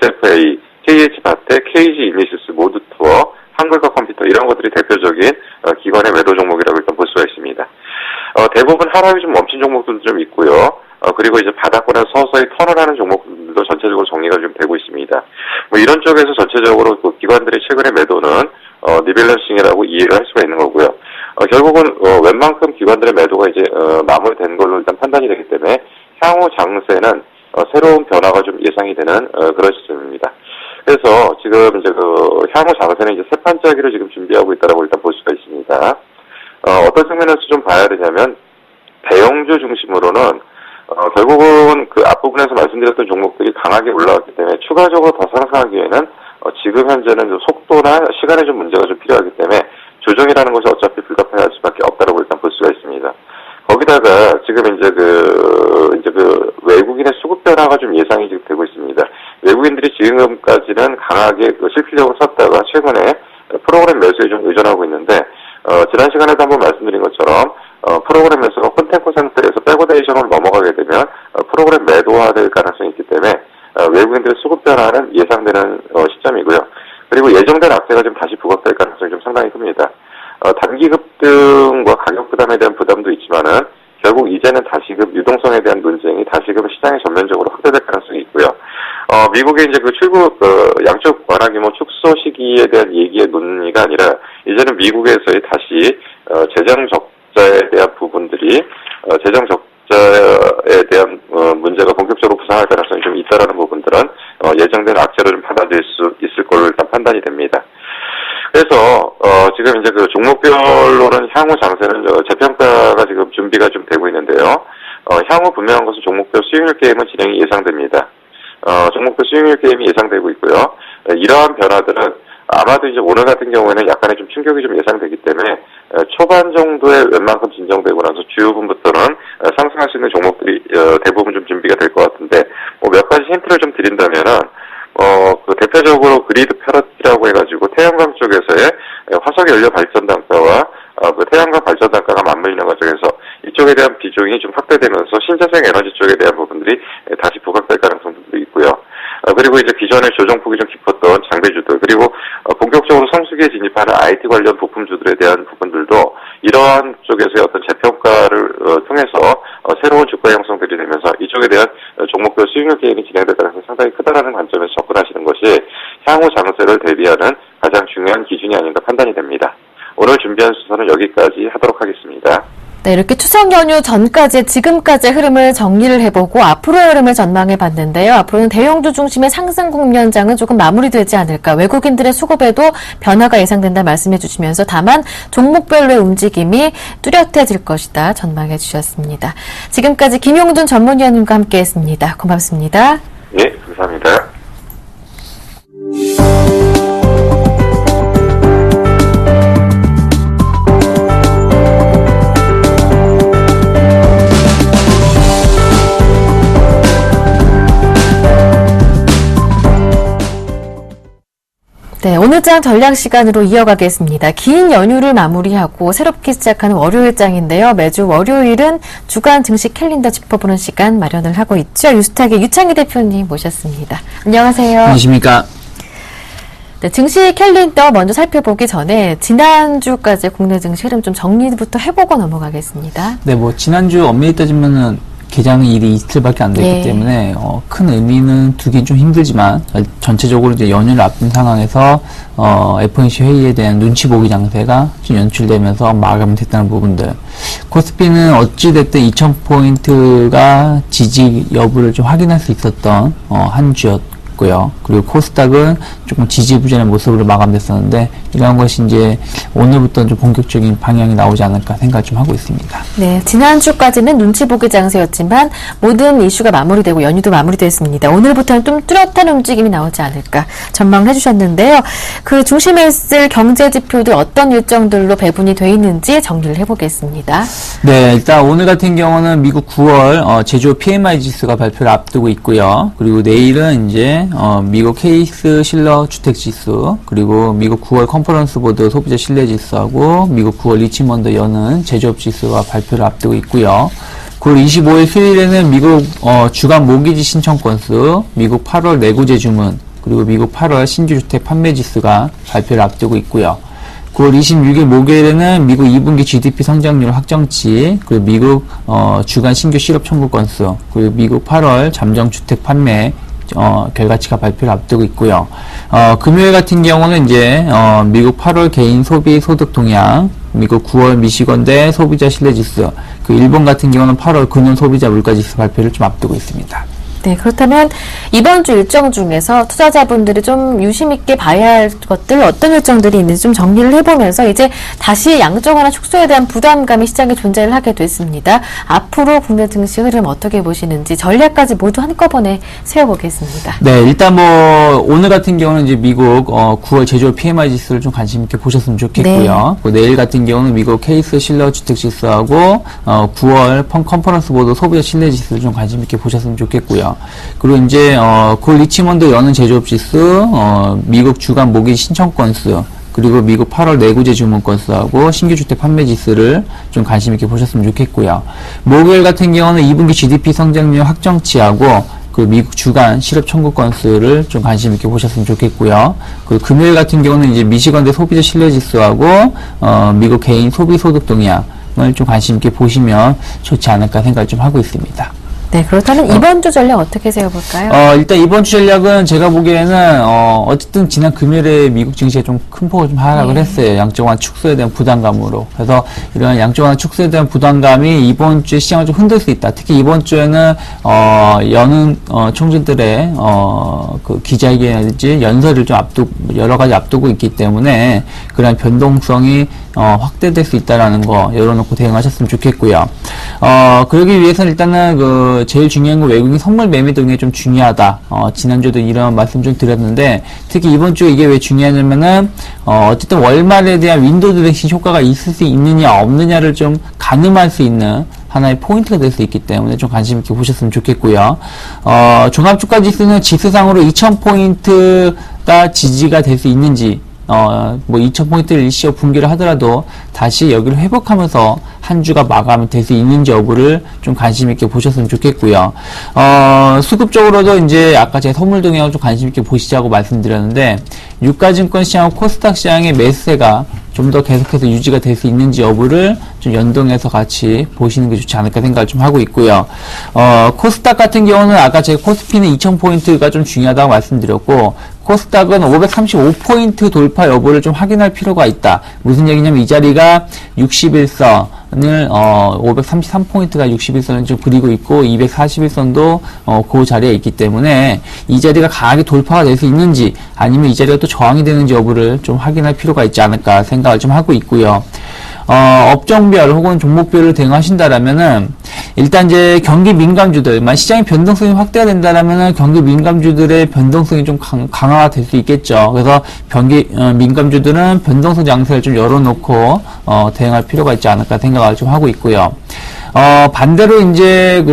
SFA, KH바텍, KG 이니시스, 모드투어, 한글과 컴퓨터 이런 것들이 대표적인 기관의 매도 종목이라고 일단 볼 수가 있습니다. 대부분 하락이 좀 멈춘 종목들도 좀 있고요. 그리고 이제 바닥권에서 서서히 턴을 하는 종목들도 전체적으로 정리가 좀 되고 있습니다. 뭐 이런 쪽에서 전체적으로 그 기관들의 최근의 매도는 리밸런싱이라고 이해를 할 수가 있는 거고요. 결국은 웬만큼 기관들의 매도가 이제 마무리된 걸로 일단 판단이 되기 때문에 향후 장세는 새로운 변화가 좀 예상이 되는 그런 시점입니다. 그래서 지금 이제 향후 장세는 이제 세 판짜기를 지금 준비하고 있다라고 일단 볼 수가 있습니다. 어떤 측면에서 좀 봐야 되냐면 대형주 중심으로는 결국은 그 앞부분에서 말씀드렸던 종목들이 강하게 올라왔기 때문에 추가적으로 더 상승하기에는 지금 현재는 좀 속도나 시간에 좀 문제가 좀 필요하기 때문에 조정이라는 것이 어차피 불가피할 수밖에 없다라고 일단 볼 수가 있습니다. 거기다가 지금 이제 외국인의 수급 변화가 좀 예상이 지금 되고 있습니다. 외국인들이 지금까지는 강하게 실질적으로 썼다가 최근에 프로그램 매수에 좀 의존하고 있는데, 지난 시간에도 한번 말씀드린 것처럼, 프로그램 매수가 콘텐츠 상태에서 백오데이션으로 넘어가게 되면, 프로그램 매도화될 가능성이 있기 때문에, 외국인들의 수급 변화는 예상되는 시점이고요. 그리고 예정된 악재가 좀 다시 부각될 가능성이 좀 상당히 큽니다. 단기 급등과 가격 부담에 대한 부담도 있지만은 결국 이제는 다시금 유동성에 대한 논쟁이 다시금 시장에 전면적으로 확대될 가능성이 있고요. 미국의 이제 양쪽 완화 규모 축소 시기에 대한 얘기의 논의가 아니라 이제는 미국에서의 다시 재정 적자에 대한 부분들이 재정 적자에 대한 문제가 본격적으로 부상할 가능성이 좀 있다라는 부분들은 예정된 악재로 좀 받아들일 수 있을 걸로 일단 판단이 됩니다. 그래서 지금 이제 종목별로는 향후 장세는 재평가가 지금 준비가 좀 되고 있는데요. 향후 분명한 것은 종목별 수익률 게임은 진행이 예상됩니다. 종목별 수익률 게임이 예상되고 있고요. 이러한 변화들은 아마도 이제 오늘 같은 경우에는 약간의 좀 충격이 좀 예상되기 때문에 초반 정도에 웬만큼 진정되고 나서 주요분부터는 상승할 수 있는 종목들이 대부분 좀 준비가 될 것 같은데, 뭐 몇 가지 힌트를 좀 드린다면은 대표적으로 그리드 패러티라고 해가지고 태양광 쪽에서의 화석 연료 발전 단가와 태양광 발전 단가가 맞물리는 과정에서 이쪽에 대한 비중이 좀 확대되면서 신재생 에너지 쪽에 대한 부분들이 다시 부각될 가능성도 있고요. 그리고 이제 기존의 조정폭이 좀 깊었던 장비주들, 그리고 본격적으로 성수기에 진입하는 IT 관련 부품주들에 대한 부분들도 이러한 쪽에서의 어떤 재평가를 통해서 새로운 주가 형성들이 되면서 이쪽에 대한 종목별 수익률 게임이 진행될 가능성이 상당히 크다라는 관점에서 접근하시는 것이 향후 장세를 대비하는 가장 중요한 기준이 아닌가 판단이 됩니다. 오늘 준비한 순서는 여기까지 하도록 하겠습니다. 네, 이렇게 추석 연휴 전까지 지금까지의 흐름을 정리를 해보고 앞으로의 흐름을 전망해 봤는데요. 앞으로는 대형주 중심의 상승 국면장은 조금 마무리되지 않을까. 외국인들의 수급에도 변화가 예상된다 말씀해 주시면서 다만 종목별로의 움직임이 뚜렷해질 것이다 전망해 주셨습니다. 지금까지 김용준 전문위원님과 함께했습니다. 고맙습니다. 네, 감사합니다. 네, 오늘 장 전략 시간으로 이어가겠습니다. 긴 연휴를 마무리하고 새롭게 시작하는 월요일장인데요. 매주 월요일은 주간 증시 캘린더 짚어보는 시간 마련을 하고 있죠. 유스탁의 유창희 대표님 모셨습니다. 안녕하세요. 안녕하십니까. 네, 증시 캘린더 먼저 살펴보기 전에 지난주까지 국내 증시 흐름 좀 정리부터 해보고 넘어가겠습니다. 네, 지난주 엄밀히 따지면은 개장일이 이틀밖에 안 됐기 때문에 큰 의미는 두긴 좀 힘들지만 전체적으로 이제 연휴를 앞둔 상황에서 FOMC 회의에 대한 눈치 보기 장세가 좀 연출되면서 마감됐다는 부분들. 코스피는 어찌 됐든 2,000포인트가 지지 여부를 좀 확인할 수 있었던 한 주였고요. 그리고 코스닥은 조금 지지부진한 모습으로 마감됐었는데 이러한 것이 이제 오늘부터 좀 본격적인 방향이 나오지 않을까 생각 좀 하고 있습니다. 네, 지난주까지는 눈치 보기 장세였지만 모든 이슈가 마무리되고 연휴도 마무리됐습니다. 오늘부터는 좀 뚜렷한 움직임이 나오지 않을까 전망을 해주셨는데요. 그 중심에 있을 경제 지표들 어떤 일정들로 배분이 돼 있는지 정리를 해보겠습니다. 네, 일단 오늘 같은 경우는 미국 9월 제조 PMI 지수가 발표를 앞두고 있고요. 그리고 내일은 이제 이제 미국 케이스 실러 주택지수, 그리고 미국 9월 컨퍼런스 보드 소비자 신뢰지수하고 미국 9월 리치먼드 여는 제조업지수가 발표를 앞두고 있고요. 9월 25일 수요일에는 미국 주간 모기지 신청 건수, 미국 8월 내구재 주문, 그리고 미국 8월 신규주택 판매지수가 발표를 앞두고 있고요. 9월 26일 목요일에는 미국 2분기 GDP 성장률 확정치, 그리고 미국 주간 신규 실업 청구 건수, 그리고 미국 8월 잠정주택 판매 결과치가 발표를 앞두고 있고요. 금요일 같은 경우는 이제 미국 8월 개인 소비 소득 동향, 미국 9월 미시건대 소비자 신뢰지수, 그 일본 같은 경우는 8월 금연 소비자 물가지수 발표를 좀 앞두고 있습니다. 네, 그렇다면 이번 주 일정 중에서 투자자분들이 좀 유심 있게 봐야 할 것들 어떤 일정들이 있는지 좀 정리를 해보면서 이제 다시 양적완화 축소에 대한 부담감이 시장에 존재를 하게 됐습니다. 앞으로 국내 증시 흐름 어떻게 보시는지 전략까지 모두 한꺼번에 세워보겠습니다. 네, 일단 뭐 오늘 같은 경우는 이제 미국 9월 제조업 PMI 지수를 좀 관심 있게 보셨으면 좋겠고요. 네. 내일 같은 경우는 미국 케이스 실러 주택 지수하고 9월 컨퍼런스 보드 소비자 신뢰 지수를 좀 관심 있게 보셨으면 좋겠고요. 그리고 이제 9월 리치먼드 여는 제조업 지수, 미국 주간 모기지 신청 건수, 그리고 미국 8월 내구재 주문 건수하고 신규 주택 판매 지수를 좀 관심 있게 보셨으면 좋겠고요. 목요일 같은 경우는 2분기 GDP 성장률 확정치하고 그 미국 주간 실업 청구 건수를 좀 관심 있게 보셨으면 좋겠고요. 그리고 금요일 같은 경우는 이제 미시건대 소비자 신뢰 지수하고 미국 개인 소비 소득 동향을 좀 관심 있게 보시면 좋지 않을까 생각을 좀 하고 있습니다. 네, 그렇다면 이번 주 전략 어떻게 세워볼까요? 일단 이번 주 전략은 제가 보기에는 어쨌든 지난 금요일에 미국 증시가 좀 큰 폭으로 좀 하락을 했어요. 양적완화 축소에 대한 부담감으로. 그래서 이런 양적완화 축소에 대한 부담감이 이번 주에 시장을 좀 흔들 수 있다. 특히 이번 주에는 여는 총재들의 그 기자회견이라든지 연설을 좀 여러 가지 앞두고 있기 때문에 그런 변동성이 확대될 수 있다라는 거 열어놓고 대응하셨으면 좋겠고요. 그러기 위해서는 일단은 제일 중요한 건 외국인 선물 매매 등에 좀 중요하다. 지난주에도 이런 말씀 좀 드렸는데, 특히 이번 주에 이게 왜 중요하냐면은, 어쨌든 월말에 대한 윈도우 드레싱 효과가 있을 수 있느냐, 없느냐를 좀 가늠할 수 있는 하나의 포인트가 될 수 있기 때문에 좀 관심 있게 보셨으면 좋겠고요. 종합주가 지수는 지수상으로 2000포인트가 지지가 될 수 있는지, 2000포인트를 일시적 붕괴를 하더라도 다시 여기를 회복하면서 한 주가 마감이 될 수 있는지 여부를 좀 관심 있게 보셨으면 좋겠고요. 수급적으로도 이제 아까 제가 선물 동향을 좀 관심 있게 보시자고 말씀드렸는데, 유가증권 시장과 코스닥 시장의 매수세가 좀 더 계속해서 유지가 될 수 있는지 여부를 좀 연동해서 같이 보시는 게 좋지 않을까 생각을 좀 하고 있고요. 코스닥 같은 경우는 아까 제가 코스피는 2000포인트가 좀 중요하다고 말씀드렸고, 코스닥은 535포인트 돌파 여부를 좀 확인할 필요가 있다. 무슨 얘기냐면 이 자리가 61선을 533포인트가 61선을 좀 그리고 있고 241선도 그 자리에 있기 때문에 이 자리가 강하게 돌파가 될 수 있는지 아니면 이 자리가 또 저항이 되는지 여부를 좀 확인할 필요가 있지 않을까 생각을 좀 하고 있고요. 업종별 혹은 종목별로 대응하신다라면은 일단 이제 경기 민감주들, 시장의 변동성이 확대가 된다라면은 경기 민감주들의 변동성이 좀 강화가 될 수 있겠죠. 그래서 경기 민감주들은 변동성 장세를 좀 열어놓고 대응할 필요가 있지 않을까 생각을 좀 하고 있고요. 반대로 이제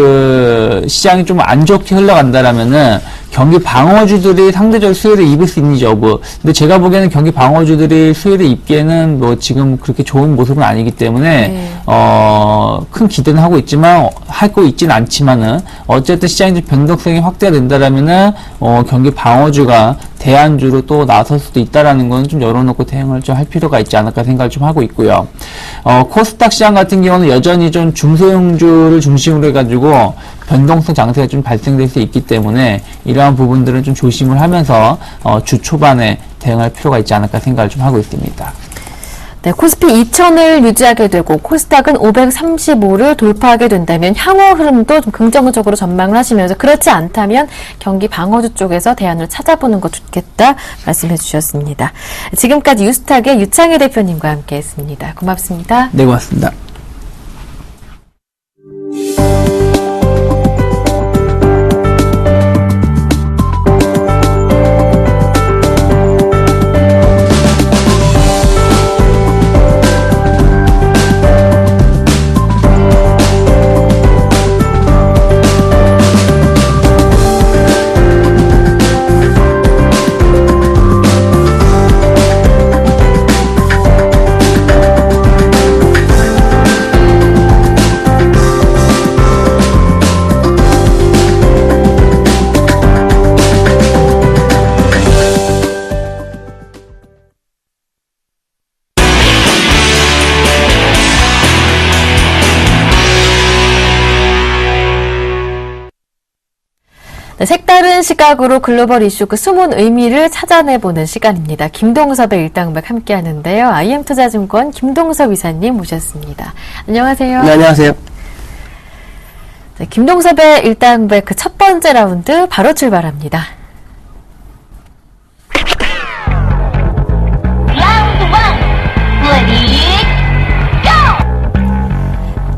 시장이 좀 안 좋게 흘러간다라면은 경기 방어주들이 상대적으로 수혜를 입을 수 있는지 여부. 근데 제가 보기에는 경기 방어주들이 수혜를 입기에는 지금 그렇게 좋은 모습은 아니기 때문에, 큰 기대는 하고 있진 않지만은, 어쨌든 시장의 변동성이 확대가 된다라면은, 경기 방어주가 대안주로 또 나설 수도 있다라는 건 좀 열어놓고 대응을 좀 할 필요가 있지 않을까 생각을 좀 하고 있고요. 코스닥 시장 같은 경우는 여전히 좀 중소형주를 중심으로 해가지고, 변동성 장세가 좀 발생될 수 있기 때문에 이러한 부분들은 좀 조심을 하면서 주 초반에 대응할 필요가 있지 않을까 생각을 좀 하고 있습니다. 네, 코스피 2000을 유지하게 되고 코스닥은 535를 돌파하게 된다면 향후 흐름도 좀 긍정적으로 전망을 하시면서 그렇지 않다면 경기 방어주 쪽에서 대안을 찾아보는 것 좋겠다 말씀해 주셨습니다. 지금까지 유스탁의 유창희 대표님과 함께했습니다. 고맙습니다. 네, 고맙습니다. 네, 색다른 시각으로 글로벌 이슈 그 숨은 의미를 찾아내보는 시간입니다. 김동섭의 일당백 함께 하는데요. IM투자증권 김동섭 이사님 모셨습니다. 안녕하세요. 네, 안녕하세요. 네, 김동섭의 일당백 그 첫 번째 라운드 바로 출발합니다.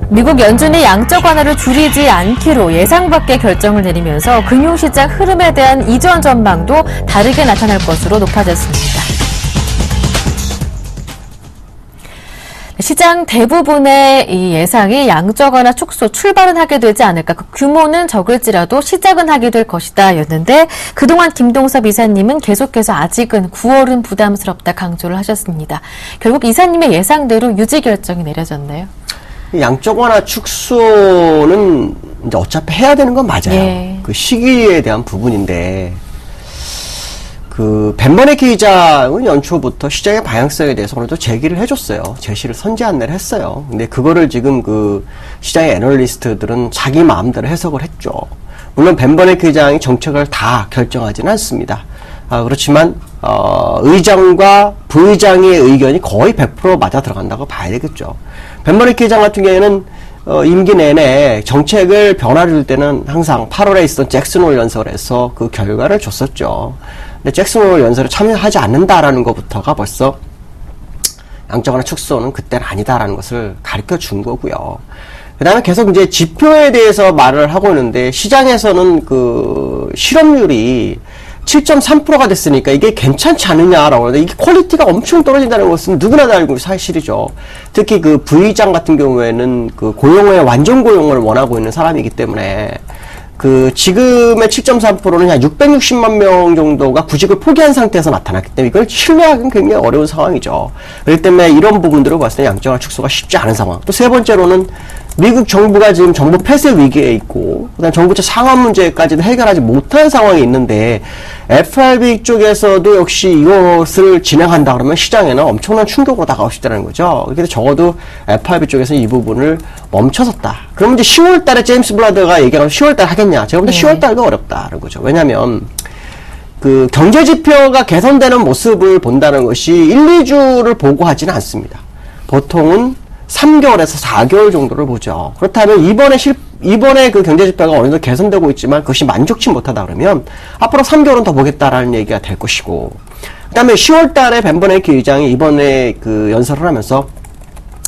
미국 연준이 양적 완화를 줄이지 않기로 예상 밖의 결정을 내리면서 금융시장 흐름에 대한 이전 전망도 다르게 나타날 것으로 높아졌습니다. 시장 대부분의 이 예상이 양적 완화 축소 출발은 하게 되지 않을까, 그 규모는 적을지라도 시작은 하게 될 것이다 였는데, 그동안 김동섭 이사님은 계속해서 아직은 9월은 부담스럽다 강조를 하셨습니다. 결국 이사님의 예상대로 유지 결정이 내려졌네요. 양적 완화 축소는 이제 어차피 해야 되는 건 맞아요. 예. 그 시기에 대한 부분인데, 그 벤버네키 의장은 연초부터 시장의 방향성에 대해서 어느 정도 제기를 해줬어요. 제시를 선제 안내를 했어요. 근데 그거를 지금 그 시장의 애널리스트들은 자기 마음대로 해석을 했죠. 물론 벤버네키 의장이 정책을 다 결정하지는 않습니다. 그렇지만 의장과 부의장의 의견이 거의 100% 맞아 들어간다고 봐야 되겠죠. 벤버네키 의장 같은 경우에는 임기 내내 정책을 변화를 줄 때는 항상 8월에 있었던 잭슨홀 연설에서 그 결과를 줬었죠. 근데 잭슨홀 연설에 참여하지 않는다라는 것부터가 벌써 양적 완화 축소는 그때는 아니다라는 것을 가르쳐 준 거고요. 그 다음에 계속 이제 지표에 대해서 말을 하고 있는데, 시장에서는 그 실업률이 7.3%가 됐으니까 이게 괜찮지 않느냐라고 하는데, 이게 퀄리티가 엄청 떨어진다는 것은 누구나 다 알고 있는 사실이죠. 특히 그 부의장 같은 경우에는 그 고용의 완전 고용을 원하고 있는 사람이기 때문에, 그 지금의 7.3%는 한 660만 명 정도가 구직을 포기한 상태에서 나타났기 때문에 이걸 신뢰하기는 굉장히 어려운 상황이죠. 그렇기 때문에 이런 부분들을 봤을 때 양적 완화 축소가 쉽지 않은 상황. 또 세 번째로는 미국 정부가 지금 정부 폐쇄 위기에 있고, 그다음 정부채 상환 문제까지도 해결하지 못한 상황이 있는데, FRB 쪽에서도 역시 이것을 진행한다 그러면 시장에는 엄청난 충격으로 다가올 수 있다는 거죠. 그래서 적어도 FRB 쪽에서는 이 부분을 멈춰섰다. 그러면 이제 10월 달에 제임스 블라드가 얘기하면 10월 달 하겠냐? 제가 볼 때 10월 달도 어렵다는 거죠. 왜냐면 그 경제 지표가 개선되는 모습을 본다는 것이 1, 2주를 보고 하지는 않습니다. 보통은 3개월에서 4개월 정도를 보죠. 그렇다면 이번에 그 경제지표가 어느 정도 개선되고 있지만 그것이 만족치 못하다 그러면 앞으로 3개월은 더 보겠다라는 얘기가 될 것이고, 그 다음에 10월 달에 벤버네키 의장이 이번에 그 연설을 하면서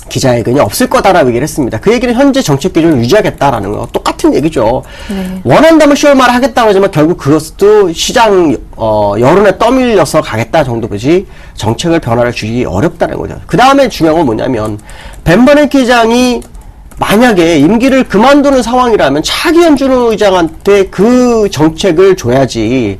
기자회견이 없을 거다라고 얘기를 했습니다. 그 얘기는 현재 정책 기준을 유지하겠다라는 거 똑같은 얘기죠. 원한다면 10월 말에 하겠다고 하지만 결국 그것도 시장 여론에 떠밀려서 가겠다 정도지 정책을 변화를 주기 어렵다는 거죠. 그 다음에 중요한 건 뭐냐면, 벤버네키 의장이 만약에 임기를 그만두는 상황이라면 차기 연준 의장한테 그 정책을 줘야지,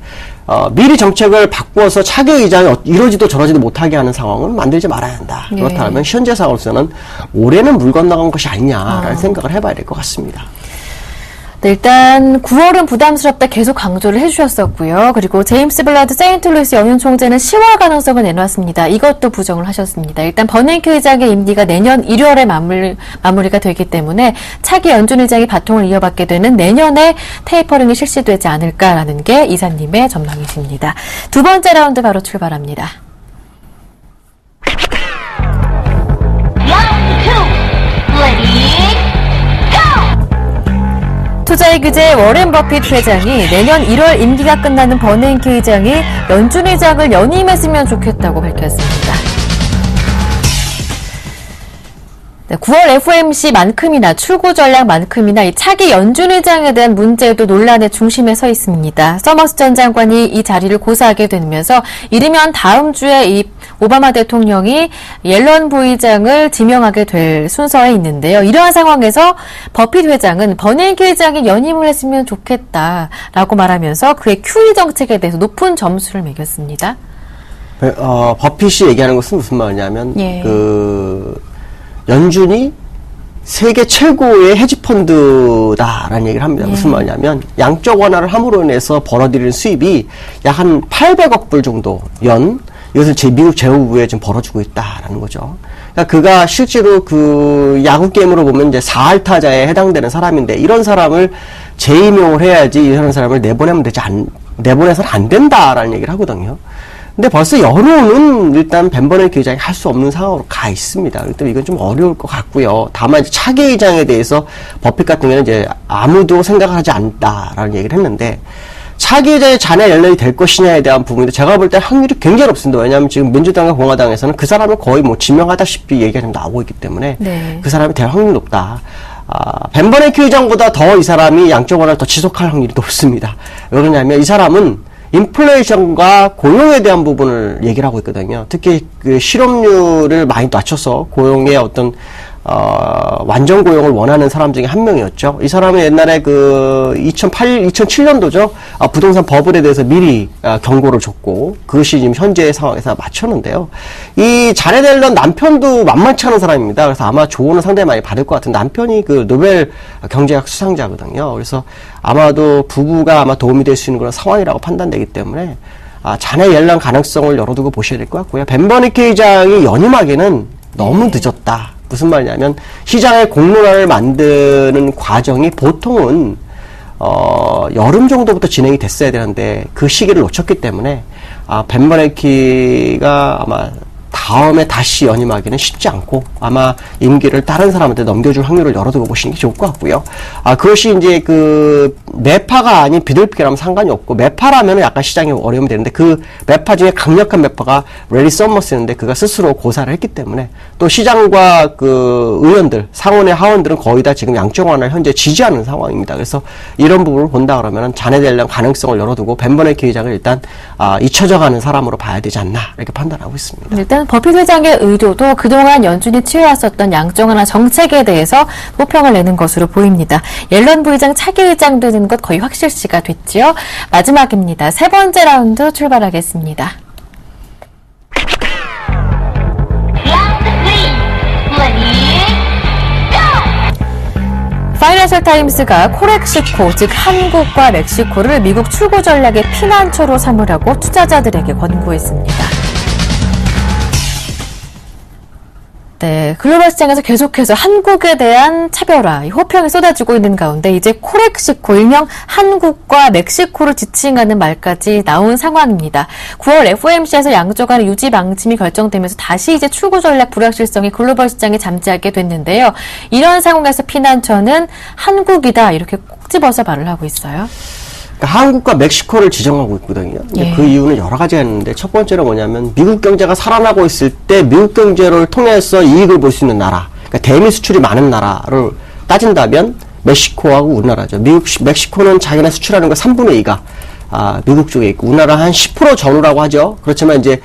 미리 정책을 바꾸어서 차기 의장이 이러지도 저러지도 못하게 하는 상황은 만들지 말아야 한다. 네. 그렇다면 현재 상황에서는 올해는 물 건너간 것이 아니냐라는 생각을 해봐야 될 것 같습니다. 네, 일단 9월은 부담스럽다 계속 강조를 해주셨었고요. 그리고 제임스 블라드 세인트루이스 연준 총재는 10월 가능성을 내놓았습니다. 이것도 부정을 하셨습니다. 일단 버냉키 의장의 임기가 내년 1월에 마무리가 되기 때문에 차기 연준 의장이 바통을 이어받게 되는 내년에 테이퍼링이 실시되지 않을까라는 게 이사님의 전망이십니다. 두 번째 라운드 바로 출발합니다. 투자의 규제 워렌 버핏 회장이 내년 1월 임기가 끝나는 버냉키 의장이 연준 의장을 연임했으면 좋겠다고 밝혔습니다. 네, 9월 FOMC만큼이나 출구 전략만큼이나 이 차기 연준 의장에 대한 문제도 논란의 중심에 서 있습니다. 서머스 전 장관이 이 자리를 고사하게 되면서 이르면 다음 주에 이 오바마 대통령이 옐런 부의장을 지명하게 될 순서에 있는데요. 이러한 상황에서 버핏 회장은 버냉키 회장이 연임을 했으면 좋겠다라고 말하면서 그의 QE 정책에 대해서 높은 점수를 매겼습니다. 버핏이 얘기하는 것은 무슨 말이냐면, 예. 연준이 세계 최고의 헤지펀드다라는 얘기를 합니다. 무슨 말이냐면, 양적 완화를 함으로 인해서 벌어들이는 수입이 약 한 800억 불 정도 이것을 미국 재무부에 좀 벌어주고 있다라는 거죠. 그러니까 그가 실제로 그 야구 게임으로 보면 이제 4할타자에 해당되는 사람인데, 이런 사람을 재임용을 해야지 이런 사람을 내보내서는 안 된다라는 얘기를 하거든요. 근데 벌써 여론은 일단 벤버네키 의장이 할 수 없는 상황으로 가 있습니다. 일단 이건 좀 어려울 것 같고요. 다만 이제 차기 의장에 대해서 버핏 같은 경우는 이제 아무도 생각을 하지 않는다라는 얘기를 했는데, 차기 의장의 잔해 연락이 될 것이냐에 대한 부분인데 제가 볼 때 확률이 굉장히 높습니다. 왜냐하면 지금 민주당과 공화당에서는 그 사람을 거의 뭐 지명하다시피 얘기가 좀 나오고 있기 때문에 네. 그 사람이 될 확률이 높다. 벤버네키 의장보다 더 이 사람이 양적 완화를 더 지속할 확률이 높습니다. 왜 그러냐면 이 사람은 인플레이션과 고용에 대한 부분을 얘기를 하고 있거든요. 특히 그 실업률을 많이 낮춰서 고용의 어떤 완전 고용을 원하는 사람 중에 한 명이었죠. 이 사람은 옛날에 그 2007년도죠. 부동산 버블에 대해서 미리 경고를 줬고, 그것이 지금 현재의 상황에서 맞췄는데요. 이 자네 델런 남편도 만만치 않은 사람입니다. 그래서 아마 조언을 상당히 많이 받을 것 같은, 남편이 그 노벨 경제학 수상자거든요. 그래서 아마도 부부가 아마 도움이 될 수 있는 그런 상황이라고 판단되기 때문에 자네 옐런 가능성을 열어두고 보셔야 될 것 같고요. 벤버네키 의장이 연임하기는 너무 늦었다. 무슨 말이냐면 시장의 공론화를 만드는 과정이 보통은 여름 정도부터 진행이 됐어야 되는데 그 시기를 놓쳤기 때문에 벤버네키가 아마 다음에 다시 연임하기는 쉽지 않고 아마 임기를 다른 사람한테 넘겨줄 확률을 열어두고 보시는 게 좋을 것 같고요. 그것이 이제 그 매파가 아닌 비둘기라면 상관이 없고, 매파라면 약간 시장에 어려움이 되는데 그 매파 중에 강력한 매파가 레리 서머스였는데 그가 스스로 고사를 했기 때문에, 또 시장과 그 의원들, 상원의 하원들은 거의 다 지금 양적 완화를 현재 지지하는 상황입니다. 그래서 이런 부분을 본다 그러면은 자네 델런 가능성을 열어두고 벤버네키 의장을 일단 잊혀져가는 사람으로 봐야 되지 않나 이렇게 판단하고 있습니다. 일단 버핏 회장의 의도도 그동안 연준이 취해왔었던 양적 완화 정책에 대해서 호평을 내는 것으로 보입니다. 옐런 부의장 차기 의장 되는 것 거의 확실시가 됐지요. 마지막입니다. 세 번째 라운드 출발하겠습니다. 파이낸셜 타임스가 코렉시코, 즉 한국과 멕시코를 미국 출구 전략의 피난처로 삼으라고 투자자들에게 권고했습니다. 네, 글로벌 시장에서 계속해서 한국에 대한 차별화, 호평이 쏟아지고 있는 가운데 이제 코렉시코, 일명 한국과 멕시코를 지칭하는 말까지 나온 상황입니다. 9월 FOMC에서 양적 완화 유지 방침이 결정되면서 다시 이제 출구 전략 불확실성이 글로벌 시장에 잠재하게 됐는데요. 이런 상황에서 피난처는 한국이다, 이렇게 꼭 집어서 말을 하고 있어요. 그러니까 한국과 멕시코를 지정하고 있거든요. 근데 예. 그 이유는 여러 가지가 있는데, 첫 번째로 뭐냐면 미국 경제가 살아나고 있을 때 미국 경제를 통해서 이익을 볼 수 있는 나라, 그러니까 대미 수출이 많은 나라를 따진다면 멕시코하고 우리나라죠. 멕시코는 자기네 수출하는 거 3분의 2가 미국 쪽에 있고, 우리나라 한 10% 전후라고 하죠. 그렇지만 이제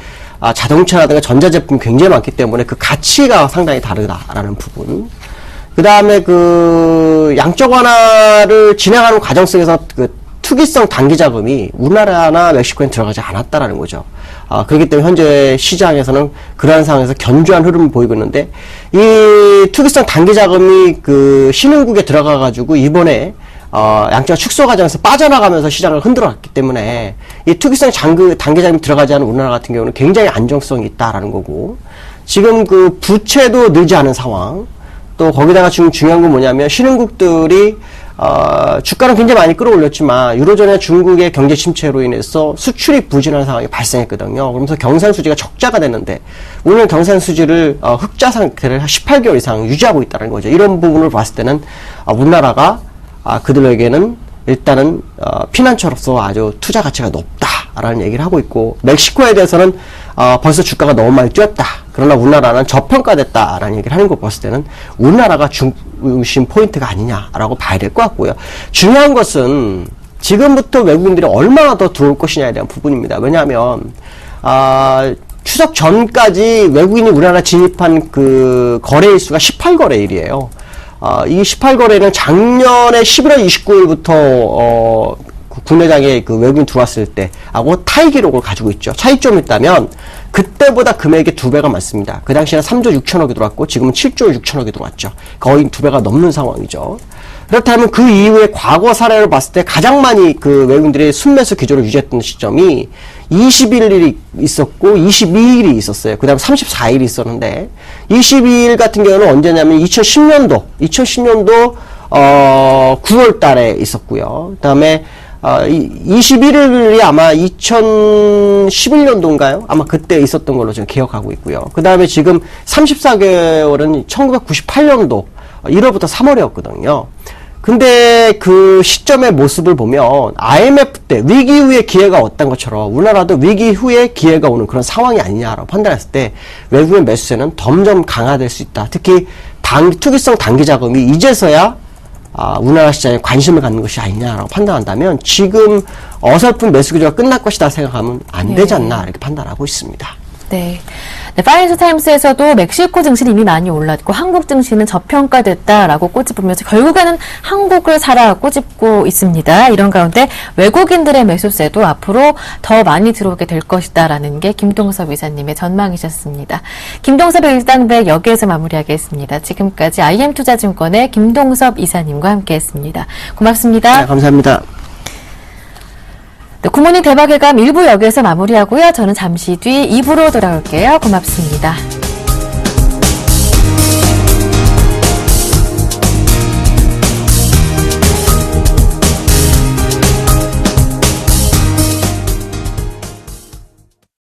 자동차라든가 전자제품 굉장히 많기 때문에 그 가치가 상당히 다르다라는 부분. 그 다음에 그 양적 완화를 진행하는 과정 속에서 그 투기성 단기 자금이 우리나라나 멕시코에 들어가지 않았다라는 거죠. 그렇기 때문에 현재 시장에서는 그러한 상황에서 견조한 흐름을 보이고 있는데, 이 투기성 단기 자금이 그 신흥국에 들어가가지고 이번에 양적 축소 과정에서 빠져나가면서 시장을 흔들었기 때문에 이 투기성 단기 자금이 들어가지 않은 우리나라 같은 경우는 굉장히 안정성이 있다라는 거고, 지금 그 부채도 늘지 않은 상황, 또 거기다가 지금 중요한 건 뭐냐면 신흥국들이 주가는 굉장히 많이 끌어올렸지만 유로존의 중국의 경제 침체로 인해서 수출이 부진한 상황이 발생했거든요. 그러면서 경상수지가 적자가 됐는데 오늘 경상수지를 흑자 상태를 18개월 이상 유지하고 있다는 거죠. 이런 부분을 봤을 때는 우리나라가 그들에게는 일단은 피난처로서 아주 투자 가치가 높다라는 얘기를 하고 있고, 멕시코에 대해서는 벌써 주가가 너무 많이 뛰었다. 그러나 우리나라는 저평가됐다라는 얘기를 하는 거 봤을 때는 우리나라가 중심 포인트가 아니냐라고 봐야 될 것 같고요. 중요한 것은 지금부터 외국인들이 얼마나 더 들어올 것이냐에 대한 부분입니다. 왜냐하면 추석 전까지 외국인이 우리나라 진입한 그 거래일수가 18거래일이에요. 이 18거래는 작년에 11월 29일부터 국내장에 그 외국인 들어왔을 때하고 타이 기록을 가지고 있죠. 차이점이 있다면 그때보다 금액이 2배가 많습니다. 그 당시에는 3조 6천억이 들어왔고 지금은 7조 6천억이 들어왔죠. 거의 2배가 넘는 상황이죠. 그렇다면 그 이후에 과거 사례를 봤을 때 가장 많이 그 외국인들이 순매수 기조를 유지했던 시점이 21일이 있었고 22일이 있었어요. 그 다음에 34일이 있었는데 22일 같은 경우는 언제냐면 2010년도 9월 달에 있었고요. 그 다음에 21일이 아마 2011년도인가요? 아마 그때 있었던 걸로 지금 기억하고 있고요. 그 다음에 지금 34개월은 1998년도 1월부터 3월이었거든요. 근데 그 시점의 모습을 보면 IMF 때 위기 후에 기회가 왔던 것처럼 우리나라도 위기 후에 기회가 오는 그런 상황이 아니냐라고 판단했을 때 외국인 매수세는 점점 강화될 수 있다. 특히 투기성 단기 자금이 이제서야 우리나라 시장에 관심을 갖는 것이 아니냐라고 판단한다면 지금 어설픈 매수 기조가 끝날 것이다 생각하면 안 되지 않나 이렇게 판단하고 있습니다. 네. 네, 파이낸셜 타임스에서도 멕시코 증시는 이미 많이 올랐고 한국 증시는 저평가됐다라고 꼬집으면서 결국에는 한국을 사라 꼬집고 있습니다. 이런 가운데 외국인들의 매수세도 앞으로 더 많이 들어오게 될 것이다라는 게 김동섭 이사님의 전망이셨습니다. 김동섭의 일당백 여기에서 마무리하겠습니다. 지금까지 IM투자증권의 김동섭 이사님과 함께했습니다. 고맙습니다. 네, 감사합니다. 네, 굿모닝 대박예감 1부 여기에서 마무리하고요. 저는 잠시 뒤 2부로 돌아올게요. 고맙습니다.